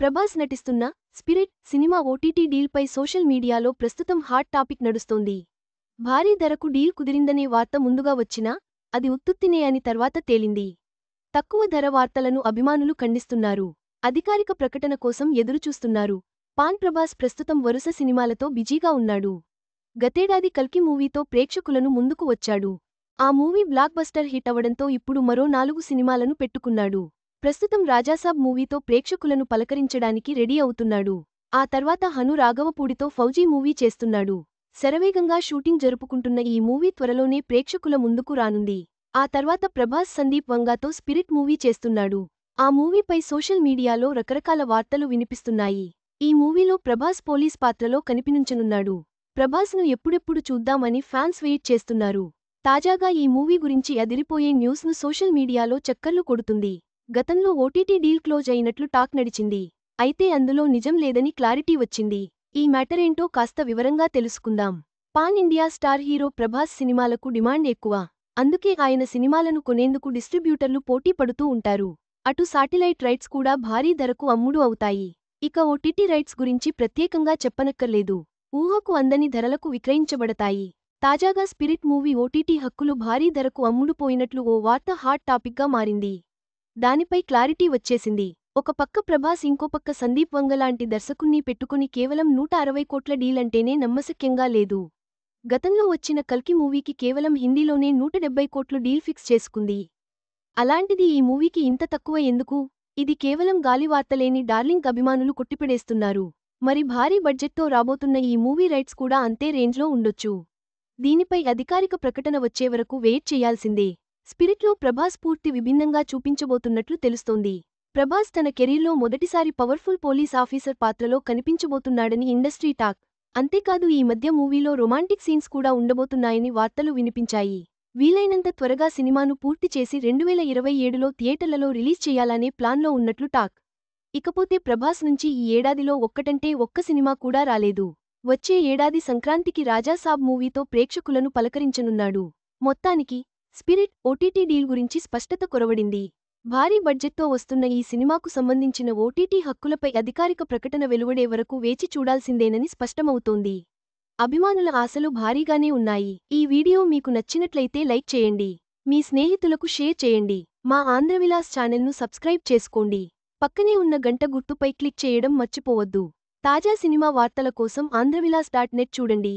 ప్రభాస్ నటిస్తున్న spirit cinema OTT డీల్పై social మీడియాలో ప్రస్తుతం హాట్ టాపిక్ నడుస్తోంది. భారీ ధరకు డీల్ కుదిరిందనే వార్త ముందుగా వచ్చినా అది ఉత్తుత్తినే అని తర్వాత తేలింది. తక్కువ ధర వార్తలను అభిమానులు ఖండిస్తున్నారు. అధికారిక ప్రకటన కోసం ఎదురుచూస్తున్నారు. ప్రభాస్ ప్రస్తుతం వరుస సినిమాలతో బిజీగా ఉన్నాడు. గతేడాది కల్కి మూవీతో ప్రేక్షకులను ముందుకు వచ్చాడు. ఆ మూవీ బ్లాక్ బస్టర్ హిట్ అవడంతో ఇప్పుడు మరో 4 సినిమాలను పెట్టుకున్నాడు. ప్రస్తుతం రాజాసాబ్ మూవీతో ప్రేక్షకులను పలకరించడానికి రెడీ అవుతున్నాడు. ఆ తర్వాత హను రాఘవపూడితో ఫౌజీ మూవీ చేస్తున్నాడు. శరవేగంగా షూటింగ్ జరుపుకుంటున్న ఈ మూవీ త్వరలోనే ప్రేక్షకుల ముందుకు రానుంది. ఆ తర్వాత ప్రభాస్ సందీప్ వంగాతో స్పిరిట్ మూవీ చేస్తున్నాడు. ఆ మూవీపై సోషల్ మీడియాలో రకరకాల వార్తలు వినిపిస్తున్నాయి. ఈ మూవీలో ప్రభాస్ పోలీస్ పాత్రలో కనిపించనున్నాడు. ప్రభాస్ను ఎప్పుడెప్పుడు చూద్దామని ఫ్యాన్స్ వెయిట్ చేస్తున్నారు. తాజాగా ఈ మూవీ గురించి అదిరిపోయే న్యూస్ను సోషల్ మీడియాలో చక్కర్లు కొడుతుంది. గతంలో ఓటీటీ డీల్ క్లోజ్ అయినట్లు టాక్ నడిచింది. అయితే అందులో నిజం లేదని క్లారిటీ వచ్చింది. ఈ మ్యాటరేంటో కాస్త వివరంగా తెలుసుకుందాం. Pan India star hero Prabhas సినిమాలకు డిమాండ్ ఎక్కువ. అందుకే ఆయన సినిమాలను కొనేందుకు డిస్ట్రిబ్యూటర్లు పోటీ పడుతూ ఉంటారు. అటు శాటిలైట్ రైట్స్ కూడా భారీ ధరకు అమ్ముడు అవుతాయి. ఇక ఓటీటీ రైట్స్ గురించి ప్రత్యేకంగా చెప్పనక్కర్లేదు. ఊహకు అందని ధరలకు విక్రయించబడతాయి. తాజాగా స్పిరిట్ మూవీ ఓటీటీ హక్కులు భారీ ధరకు అమ్ముడుపోయినట్లు ఓ వార్త హాట్ టాపిక్గా మారింది. దానిపై క్లారిటీ వచ్చేసింది. ఒక పక్క ప్రభాస్ ఇంకోపక్క సందీప్ వంగలాంటి దర్శకుణ్ణి పెట్టుకుని కేవలం 160 కోట్ల డీల్ అంటేనే నమ్మశక్యంగా లేదు. గతంలో వచ్చిన కల్కి మూవీకి కేవలం హిందీలోనే 170 కోట్లు డీల్ ఫిక్స్ చేసుకుంది. అలాంటిది ఈ మూవీకి ఇంత తక్కువ ఎందుకు? ఇది కేవలం గాలివార్తలేని డార్లింగ్ అభిమానులు కొట్టిపడేస్తున్నారు. మరి భారీ బడ్జెట్తో రాబోతున్న ఈ మూవీ రైట్స్ కూడా అంతే రేంజ్లో ఉండొచ్చు. దీనిపై అధికారిక ప్రకటన వచ్చేవరకు వెయిట్ చేయాల్సిందే. స్పిరిట్లో ప్రభాస్ పూర్తి విభిన్నంగా చూపించబోతున్నట్లు తెలుస్తోంది. ప్రభాస్ తన కెరీర్లో మొదటిసారి పవర్ఫుల్ పోలీస్ ఆఫీసర్ పాత్రలో కనిపించబోతున్నాడని ఇండస్ట్రీ టాక్. అంతేకాదు ఈ మధ్య మూవీలో రొమాంటిక్ సీన్స్ కూడా ఉండబోతున్నాయని వార్తలు వినిపించాయి. వీలైనంత త్వరగా సినిమాను పూర్తి చేసి 2027లో థియేటర్లలో రిలీజ్ చేయాలనే ప్లాన్లో ఉన్నట్లు టాక్. ఇకపోతే ప్రభాస్ నుంచి ఈ ఏడాదిలో ఒక్కటంటే ఒక్క సినిమా కూడా రాలేదు. వచ్చే ఏడాది సంక్రాంతికి రాజాసాబ్ మూవీతో ప్రేక్షకులను పలకరించనున్నాడు. మొత్తానికి స్పిరిట్ ఓటీటీ డీల్ గురించి స్పష్టత కొరవడింది. భారీ బడ్జెట్తో వస్తున్న ఈ సినిమాకు సంబంధించిన ఓటీటీ హక్కులపై అధికారిక ప్రకటన వెలువడే వరకు వేచి చూడాల్సిందేనని స్పష్టమవుతోంది. అభిమానుల ఆశలు భారీగానే ఉన్నాయి. ఈ వీడియో మీకు నచ్చినట్లయితే లైక్ చేయండి. మీ స్నేహితులకు షేర్ చేయండి. మా ఆంధ్రవిలాస్ ఛానల్ను సబ్స్క్రైబ్ చేసుకోండి. పక్కనే ఉన్న గంట గుర్తుపై క్లిక్ చేయడం మర్చిపోవద్దు. తాజా సినిమా వార్తల కోసం ఆంధ్రవిలాస్.net చూడండి.